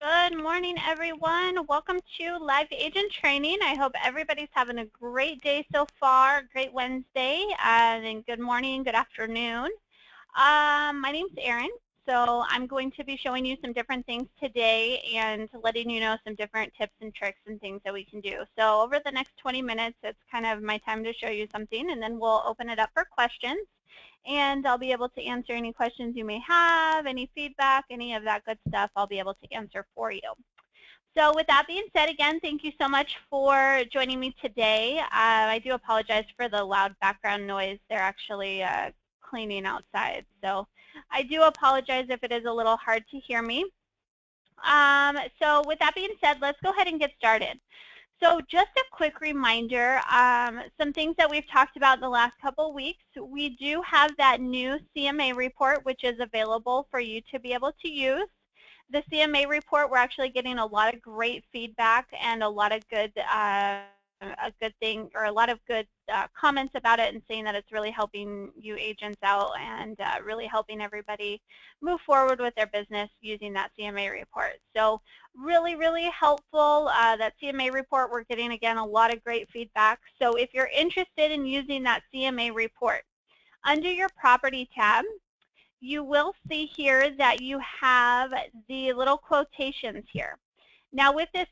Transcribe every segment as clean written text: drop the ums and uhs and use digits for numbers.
Good morning, everyone. Welcome to Live Agent Training. I hope everybody's having a great day so far, great Wednesday, and good morning, good afternoon. My name's Erin, so I'm going to be showing you some different things today and letting you know some different tips and tricks and things that we can do. So over the next 20 minutes, it's kind of my time to show you something, and then we'll open it up for questions. And I'll be able to answer any questions you may have, any feedback, any of that good stuff I'll be able to answer for you. So with that being said, again, thank you so much for joining me today. I do apologize for the loud background noise. They're actually cleaning outside. So I do apologize if it is a little hard to hear me. So with that being said, let's go ahead and get started. So just a quick reminder, some things that we've talked about in the last couple of weeks. We do have that new CMA report, which is available for you to be able to use. The CMA report, we're actually getting a lot of great feedback and a lot of good, comments about it, and saying that it's really helping you agents out and really helping everybody move forward with their business using that CMA report. So really, really helpful. That CMA report, we're getting, again, a lot of great feedback. So if you're interested in using that CMA report, under your property tab, you will see here that you have the little quotations here. Now with this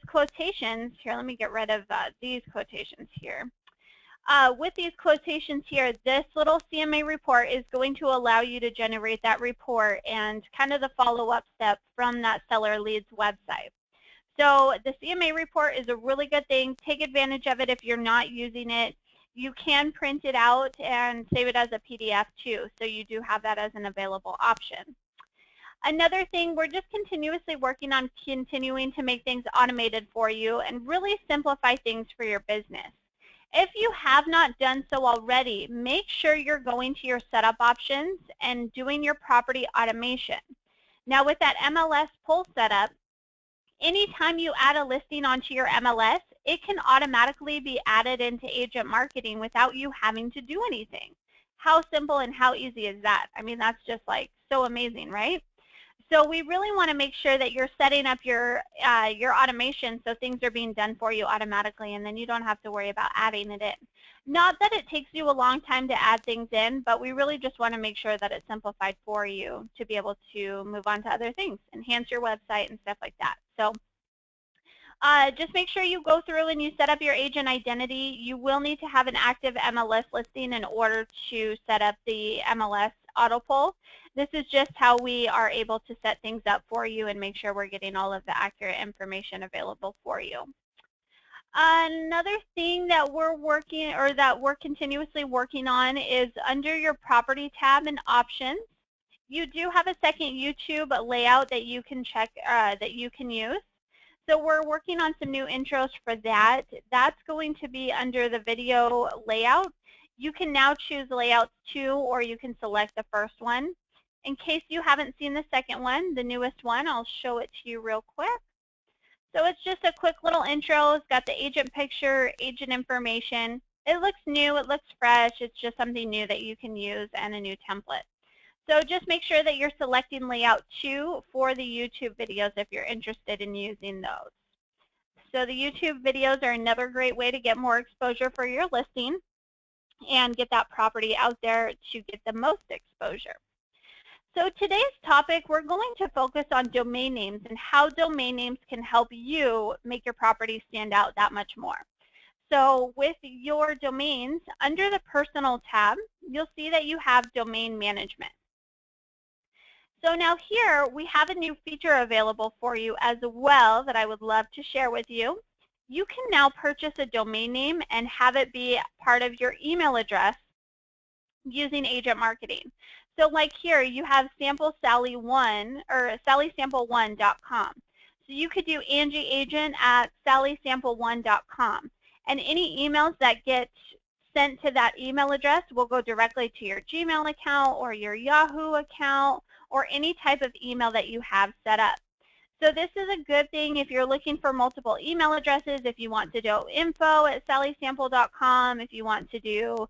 quotations here, let me get rid of these quotations here. With these quotations here, this little CMA report is going to allow you to generate that report and kind of the follow-up step from that seller leads website. So the CMA report is a really good thing. Take advantage of it if you're not using it. You can print it out and save it as a PDF too, so you do have that as an available option. Another thing, we're just continuously working on continuing to make things automated for you and really simplify things for your business. If you have not done so already, make sure you're going to your setup options and doing your property automation. Now with that MLS pull setup, anytime you add a listing onto your MLS, it can automatically be added into agent marketing without you having to do anything. How simple and how easy is that? I mean, that's just like so amazing, right? So we really want to make sure that you're setting up your automation so things are being done for you automatically, and then you don't have to worry about adding it in. Not that it takes you a long time to add things in, but we really just want to make sure that it's simplified for you to be able to move on to other things, enhance your website and stuff like that. So just make sure you go through and you set up your agent identity. You will need to have an active MLS listing in order to set up the MLS auto pull. This is just how we are able to set things up for you and make sure we're getting all of the accurate information available for you. Another thing that we're continuously working on is under your property tab and options. You do have a second YouTube layout that you can check, that you can use. So we're working on some new intros for that. That's going to be under the video layout. You can now choose layouts 2, or you can select the first one. In case you haven't seen the second one, the newest one, I'll show it to you real quick. So it's just a quick little intro. It's got the agent picture, agent information. It looks new, it looks fresh. It's just something new that you can use and a new template. So just make sure that you're selecting layout 2 for the YouTube videos if you're interested in using those. So the YouTube videos are another great way to get more exposure for your listing and get that property out there to get the most exposure. So today's topic, we're going to focus on domain names and how domain names can help you make your property stand out that much more. So with your domains, under the personal tab, you'll see that you have domain management. So now here we have a new feature available for you as well that I would love to share with you. You can now purchase a domain name and have it be part of your email address using agent marketing. So like here you have SampleSally1 or SallySample1.com. So you could do AngieAgent@SallySample1.com, and any emails that get sent to that email address will go directly to your Gmail account or your Yahoo account or any type of email that you have set up. So this is a good thing if you're looking for multiple email addresses, if you want to do info@SallySample.com, if you want to do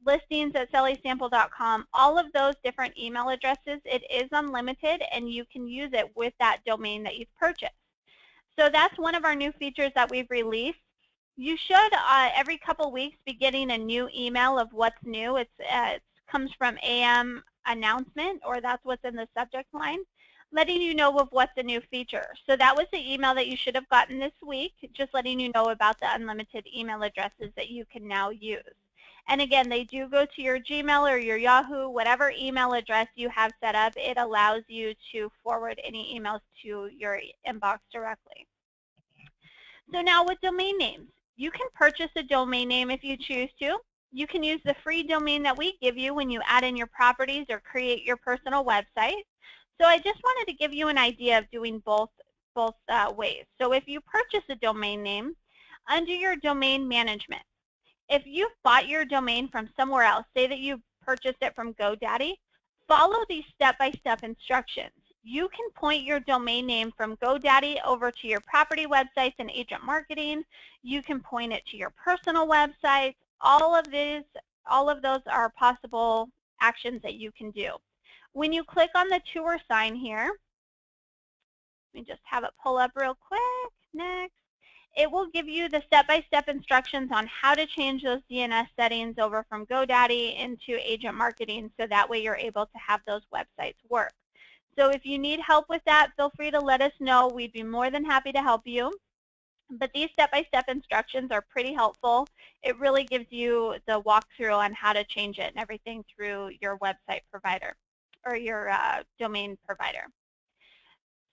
listings at sallysample.com, all of those different email addresses, it is unlimited and you can use it with that domain that you've purchased. So that's one of our new features that we've released. You should, every couple weeks, be getting a new email of what's new. It comes from AM announcement, or that's what's in the subject line, letting you know of what's a new feature. So that was the email that you should have gotten this week, just letting you know about the unlimited email addresses that you can now use. And again, they do go to your Gmail or your Yahoo, whatever email address you have set up. It allows you to forward any emails to your inbox directly. So now with domain names, you can purchase a domain name if you choose to. You can use the free domain that we give you when you add in your properties or create your personal website. So I just wanted to give you an idea of doing both ways. So if you purchase a domain name, under your domain management, if you've bought your domain from somewhere else, say that you purchased it from GoDaddy, follow these step-by-step instructions. You can point your domain name from GoDaddy over to your property websites and agent marketing. You can point it to your personal websites. All of those are possible actions that you can do. When you click on the tour sign here, let me just have it pull up real quick. Next. It will give you the step-by-step instructions on how to change those DNS settings over from GoDaddy into agent marketing, so that way you're able to have those websites work. So if you need help with that, feel free to let us know. We'd be more than happy to help you. But these step-by-step instructions are pretty helpful. It really gives you the walkthrough on how to change it and everything through your website provider or your domain provider.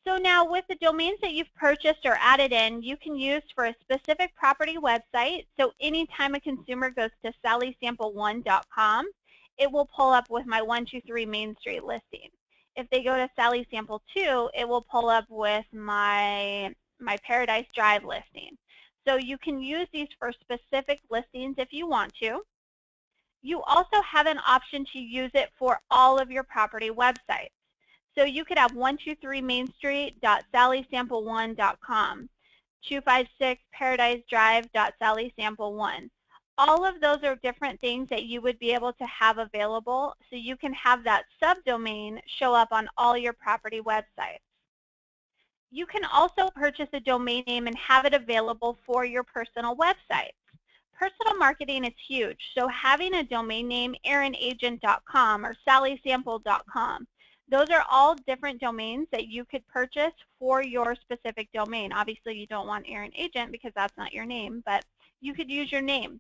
So now with the domains that you've purchased or added in, you can use for a specific property website. So anytime a consumer goes to sallysample1.com, it will pull up with my 123 Main Street listing. If they go to Sally Sample 2, it will pull up with my Paradise Drive listing. So you can use these for specific listings if you want to. You also have an option to use it for all of your property websites. So you could have 123 Main Street.sallysample1.com, 256 Paradise Drive.sallysample1. All of those are different things that you would be able to have available, so you can have that subdomain show up on all your property websites. You can also purchase a domain name and have it available for your personal websites. Personal marketing is huge, so having a domain name, erinagent.com or sallysample.com, those are all different domains that you could purchase for your specific domain. Obviously, you don't want Erin Agent because that's not your name, but you could use your name.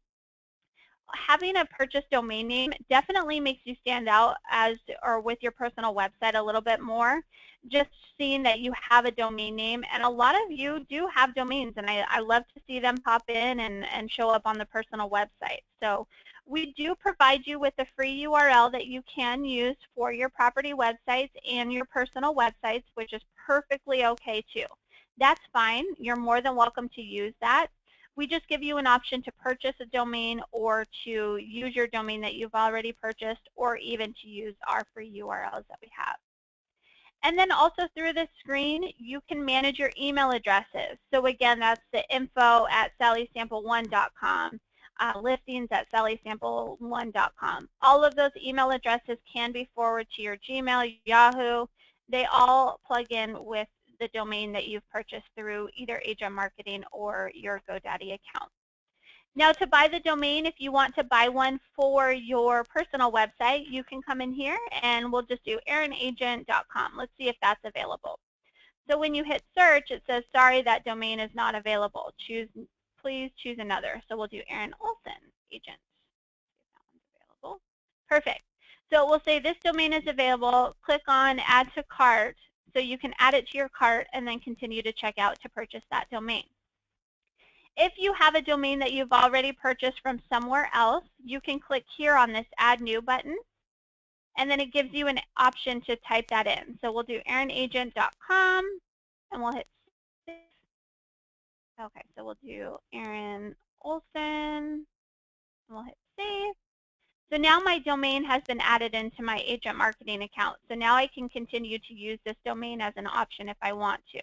Having a purchased domain name definitely makes you stand out as or with your personal website a little bit more. Just seeing that you have a domain name, and a lot of you do have domains, and I love to see them pop in and show up on the personal website. So we do provide you with a free URL that you can use for your property websites and your personal websites, which is perfectly okay too. That's fine. You're more than welcome to use that. We just give you an option to purchase a domain or to use your domain that you've already purchased, or even to use our free URLs that we have. And then also through this screen, you can manage your email addresses. So again, that's the info@sallysample1.com, listings at sallysample1.com. All of those email addresses can be forwarded to your Gmail, Yahoo. They all plug in with the domain that you've purchased through either agent marketing or your GoDaddy account. Now to buy the domain, if you want to buy one for your personal website, you can come in here and we'll just do erinagent.com. Let's see if that's available. So when you hit search, it says, sorry, that domain is not available. Please choose another. So we'll do Erin Olsen Agent. See if that one's available. Perfect. So it will say this domain is available. Click on add to cart so you can add it to your cart and then continue to check out to purchase that domain. If you have a domain that you've already purchased from somewhere else, you can click here on this Add New button, and then it gives you an option to type that in. So we'll do erinagent.com, and we'll hit save. Okay, so we'll do Erin Olsen, and we'll hit save. So now my domain has been added into my agent marketing account. So now I can continue to use this domain as an option if I want to.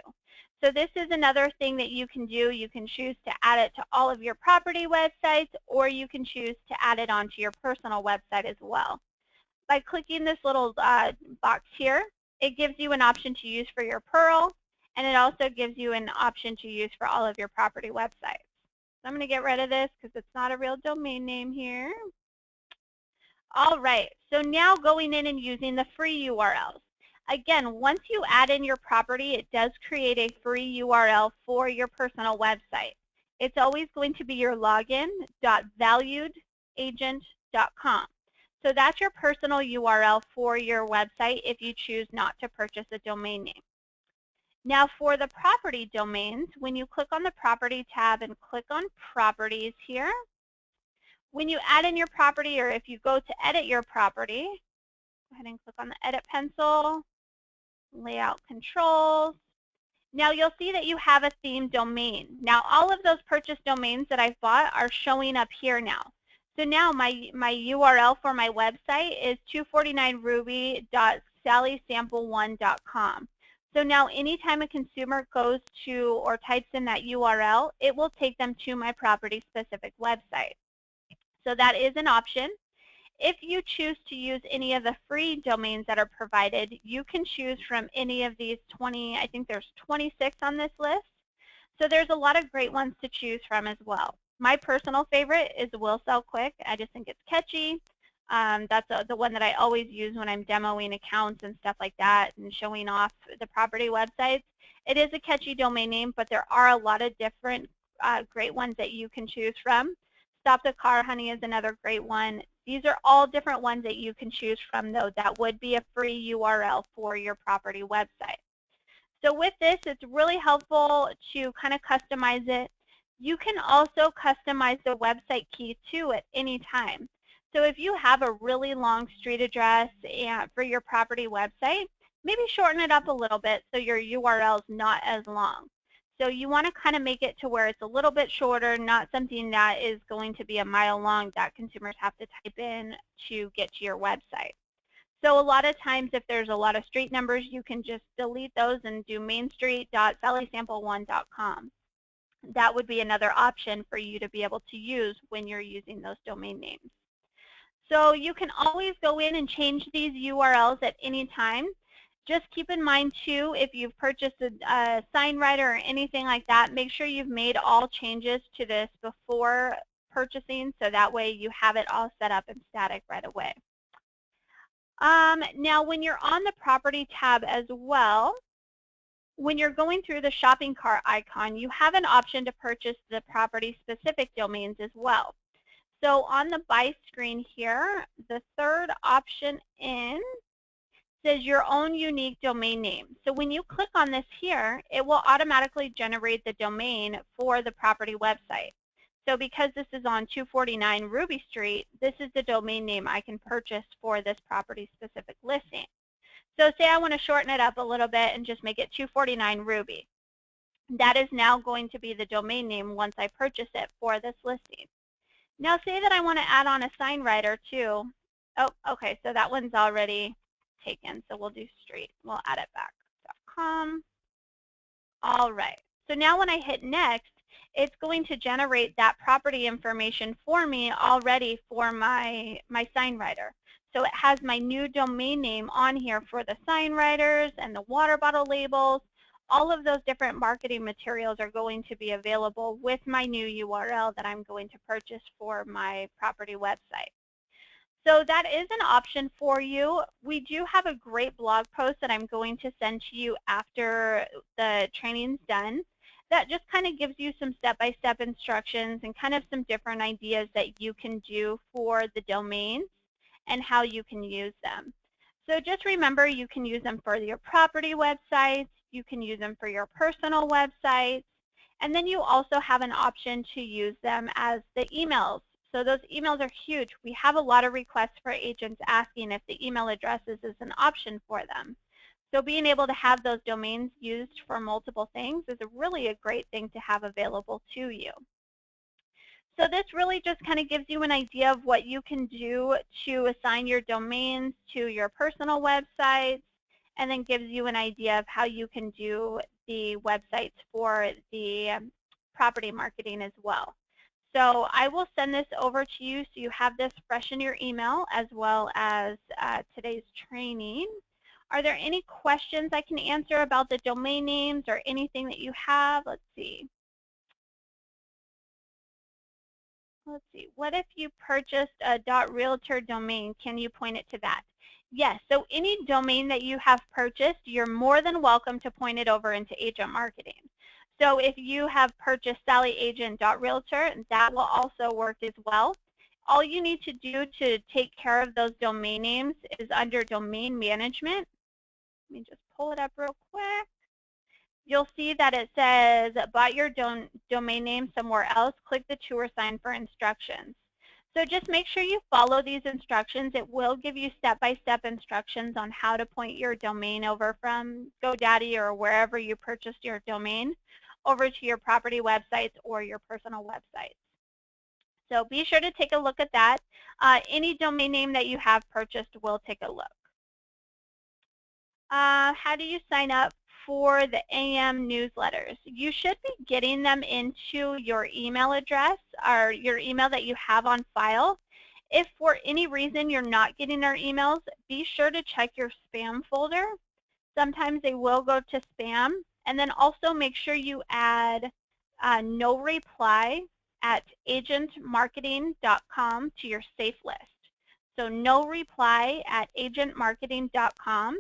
So this is another thing that you can do. You can choose to add it to all of your property websites, or you can choose to add it onto your personal website as well. By clicking this little box here, it gives you an option to use for your Pearl, and it also gives you an option to use for all of your property websites. So I'm going to get rid of this because it's not a real domain name here. All right, so now going in and using the free URLs. Again, once you add in your property, it does create a free URL for your personal website. It's always going to be your login.valuedagent.com. So that's your personal URL for your website if you choose not to purchase a domain name. Now for the property domains, when you click on the property tab and click on properties here, when you add in your property, or if you go to edit your property, go ahead and click on the edit pencil, layout controls. Now you'll see that you have a theme domain. Now all of those purchased domains that I've bought are showing up here now. So now my URL for my website is 249ruby.sallysample1.com. So now anytime a consumer goes to or types in that URL, it will take them to my property specific website. So that is an option. If you choose to use any of the free domains that are provided, you can choose from any of these 20, I think there's 26 on this list. So there's a lot of great ones to choose from as well. My personal favorite is Will Sell Quick. I just think it's catchy. That's the one that I always use when I'm demoing accounts and stuff like that and showing off the property websites. It is a catchy domain name, but there are a lot of different great ones that you can choose from. Stop the Car Honey is another great one. These are all different ones that you can choose from, though. That would be a free URL for your property website. So with this, it's really helpful to kind of customize it. You can also customize the website key too at any time. So if you have a really long street address for your property website, maybe shorten it up a little bit so your URL is not as long. So you want to kind of make it to where it's a little bit shorter, not something that is going to be a mile long that consumers have to type in to get to your website. So a lot of times if there's a lot of street numbers, you can just delete those and do mainstreet.sallysample1.com. That would be another option for you to be able to use when you're using those domain names. So you can always go in and change these URLs at any time. Just keep in mind too, if you've purchased a sign writer or anything like that, make sure you've made all changes to this before purchasing, so that way you have it all set up and static right away. Now when you're on the property tab as well, when you're going through the shopping cart icon, you have an option to purchase the property specific domains as well. So on the buy screen here, the third option in says your own unique domain name. So when you click on this here, it will automatically generate the domain for the property website. So because this is on 249 Ruby Street, this is the domain name I can purchase for this property specific listing. So say I want to shorten it up a little bit and just make it 249 Ruby. That is now going to be the domain name once I purchase it for this listing. Now say that I want to add on a sign writer too. Oh, okay, so that one's already taken, so we'll do street. We'll add it back.com. All right, so now when I hit next, it's going to generate that property information for me already for my sign writer. So it has my new domain name on here for the sign writers and the water bottle labels. All of those different marketing materials are going to be available with my new URL that I'm going to purchase for my property website. So that is an option for you. We do have a great blog post that I'm going to send to you after the training's done that just kind of gives you some step-by-step instructions and kind of some different ideas that you can do for the domains and how you can use them. So just remember, you can use them for your property websites, you can use them for your personal websites, and then you also have an option to use them as the emails. So those emails are huge. We have a lot of requests for agents asking if the email addresses is an option for them. So being able to have those domains used for multiple things is really a great thing to have available to you. So this really just kind of gives you an idea of what you can do to assign your domains to your personal websites, and then gives you an idea of how you can do the websites for the property marketing as well. So I will send this over to you so you have this fresh in your email, as well as today's training. Are there any questions I can answer about the domain names or anything that you have? Let's see. What if you purchased a .realtor domain? Can you point it to that? Yes, so any domain that you have purchased, you're more than welcome to point it over into agent marketing. So if you have purchased sallyagent.realtor, that will also work as well. All you need to do to take care of those domain names is under domain management. Let me just pull it up real quick. You'll see that it says bought your domain name somewhere else. Click the to or sign for instructions. So just make sure you follow these instructions. It will give you step-by-step instructions on how to point your domain over from GoDaddy or wherever you purchased your domain over to your property websites or your personal websites. So be sure to take a look at that. Any domain name that you have purchased will take a look. How do you sign up for the AM newsletters? You should be getting them into your email address or your email that you have on file. If for any reason you're not getting our emails, be sure to check your spam folder. Sometimes they will go to spam. And then also make sure you add no reply at agentmarketing.com to your safe list. So no reply at agentmarketing.com.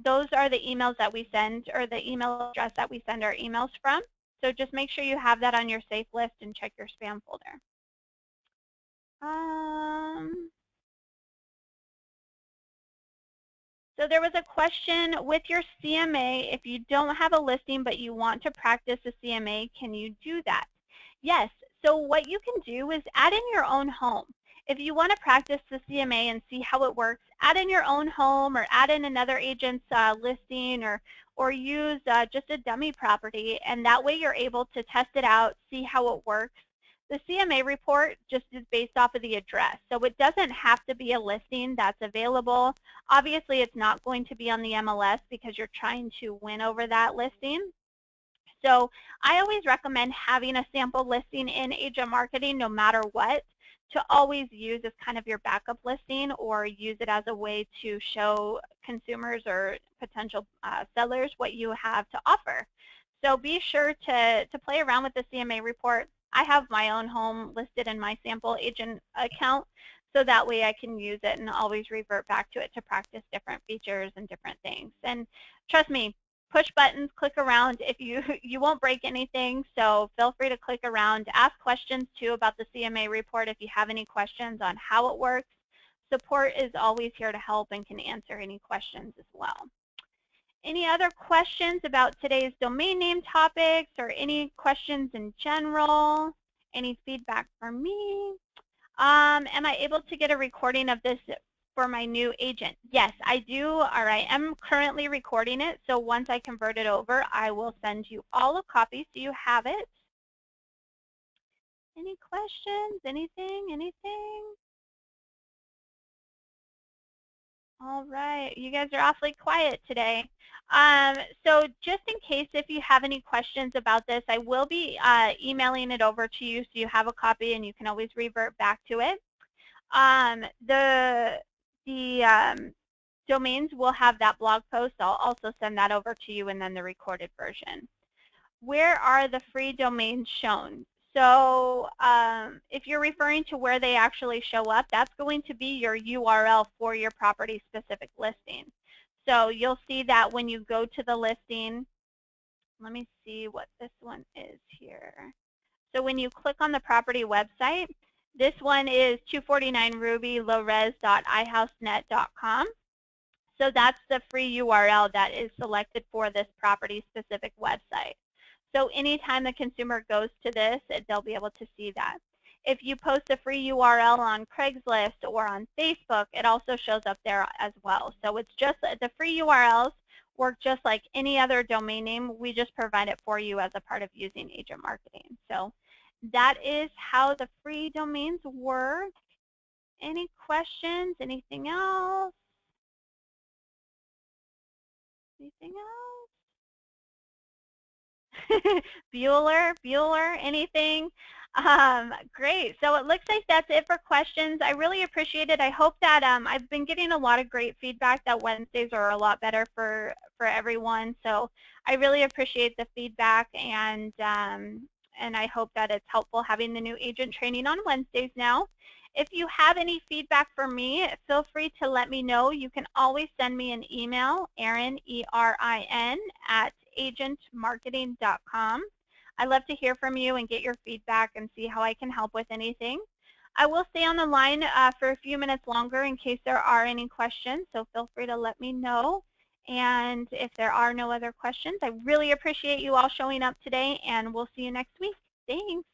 Those are the emails that we send, or the email address that we send our emails from. So just make sure you have that on your safe list and check your spam folder. So there was a question with your CMA, if you don't have a listing but you want to practice a CMA, can you do that? Yes, so what you can do is add in your own home. If you want to practice the CMA and see how it works, add in your own home or add in another agent's listing, or use just a dummy property, and that way you're able to test it out, see how it works. The CMA report just is based off of the address, so it doesn't have to be a listing that's available. Obviously, it's not going to be on the MLS because you're trying to win over that listing. So I always recommend having a sample listing in agent marketing no matter what, to always use as kind of your backup listing, or use it as a way to show consumers or potential sellers what you have to offer. So be sure to play around with the CMA report. I have my own home listed in my sample agent account, so that way I can use it and always revert back to it to practice different features and different things. And trust me, push buttons, click around. If you won't break anything, so feel free to click around. Ask questions too about the CMA report if you have any questions on how it works. Support is always here to help and can answer any questions as well. Any other questions about today's domain name topics, or any questions in general? Any feedback for me? Am I able to get a recording of this for my new agent? Yes, I do, or I am currently recording it. So once I convert it over, I will send you all a copy so you have it. Any questions? Anything? All right, you guys are awfully quiet today. So just in case if you have any questions about this, I will be emailing it over to you so you have a copy and you can always revert back to it. The domains will have that blog post. I'll also send that over to you, and then the recorded version. Where are the free domains shown? So if you're referring to where they actually show up, that's going to be your URL for your property specific listing. So you'll see that when you go to the listing. Let me see what this one is here. So when you click on the property website, this one is 249 Ruby lowres.ihousenet.com. So that's the free URL that is selected for this property specific website. So anytime the consumer goes to this, they'll be able to see that. If you post a free URL on Craigslist or on Facebook, it also shows up there as well. So it's just the free URLs work just like any other domain name. We just provide it for you as a part of using agent marketing. So that is how the free domains work. Any questions? Anything else? Anything else? Bueller, anything? Great. So it looks like that's it for questions. I really appreciate it. I hope that I've been getting a lot of great feedback that Wednesdays are a lot better for everyone. So I really appreciate the feedback, and I hope that it's helpful having the new agent training on Wednesdays now. If you have any feedback for me, feel free to let me know. You can always send me an email, Erin, E-R-I-N, @agentmarketing.com. I love to hear from you and get your feedback and see how I can help with anything. I will stay on the line for a few minutes longer in case there are any questions, so feel free to let me know. And if there are no other questions, I really appreciate you all showing up today, and we'll see you next week. Thanks.